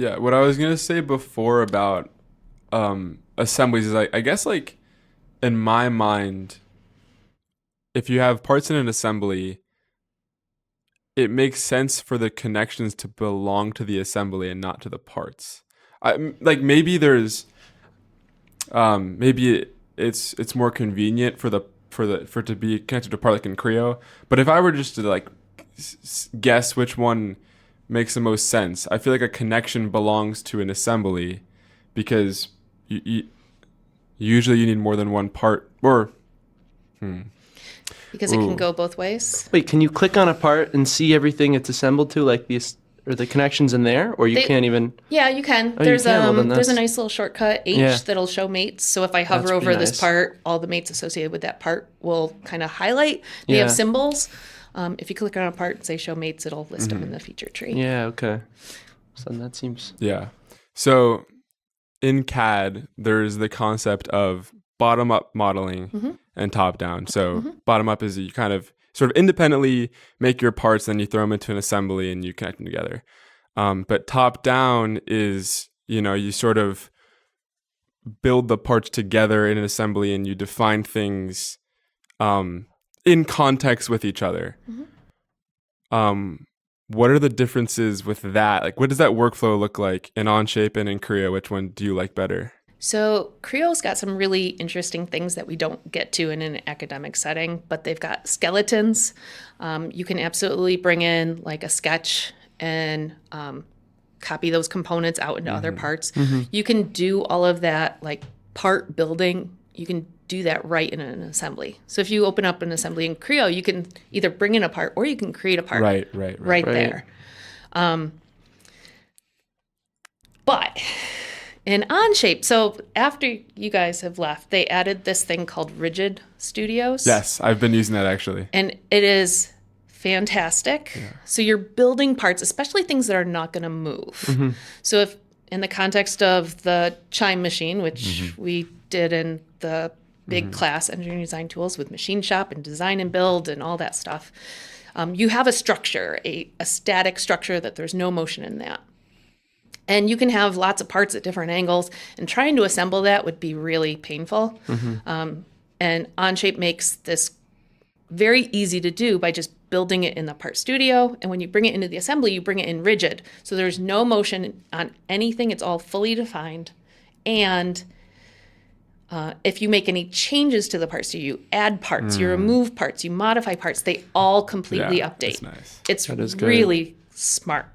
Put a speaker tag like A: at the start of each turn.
A: Yeah, what I was gonna say before about assemblies is I guess like in my mind, if you have parts in an assembly, it makes sense for the connections to belong to the assembly and not to the parts. Like maybe there's maybe it's more convenient for it to be connected to a part like in Creo. But if I were just to like guess which one makes the most sense, I feel like a connection belongs to an assembly because usually you need more than one part or
B: Because it can go both ways.
C: Wait, can you click on a part and see everything it's assembled to, like the connections in there, or you can't even?
B: Yeah, you can.
C: Oh,
B: There's
C: you can? Well, then
B: there's a
C: that's
B: nice little shortcut H
C: Yeah.
B: that'll show mates. So if I hover
C: That's
B: over
C: pretty
B: this
C: nice.
B: part, all the mates associated with that part will kind of highlight. They
C: Yeah.
B: have symbols. If you click on a part and say show mates, it'll list them in the feature tree.
C: Yeah. Okay. So then that seems.
A: yeah. So in CAD, there's the concept of bottom up modeling and top down. So bottom up is you kind of sort of independently make your parts, then you throw them into an assembly and you connect them together. But top down is, you sort of build the parts together in an assembly and you define things in context with each other. What are the differences with that? Like, what does that workflow look like in Onshape and in Creo? Which one do you like better?
B: So Creo's got some really interesting things that we don't get to in an academic setting, but they've got skeletons. You can absolutely bring in like a sketch and copy those components out into other parts. You can do all of that like part building. You can do that right in an assembly. So if you open up an assembly in Creo, you can either bring in a part or you can create a part right there. But in Onshape, so after you guys have left, they added this thing called Rigid Studios.
A: Yes, I've been using that actually.
B: And it is fantastic. Yeah. So you're building parts, especially things that are not going to move. So if in the context of the Chime machine, which we did in the big class, Engineering Design Tools with Machine Shop and Design and Build and all that stuff, you have a structure, a static structure that there's no motion in that. And you can have lots of parts at different angles, and trying to assemble that would be really painful. And Onshape makes this very easy to do by just building it in the Part Studio. And when you bring it into the assembly, you bring it in rigid. So there's no motion on anything. It's all fully defined. And if you make any changes to the Part Studio, you add parts, you remove parts, you modify parts, they all completely update.
A: That's nice.
B: It's really smart.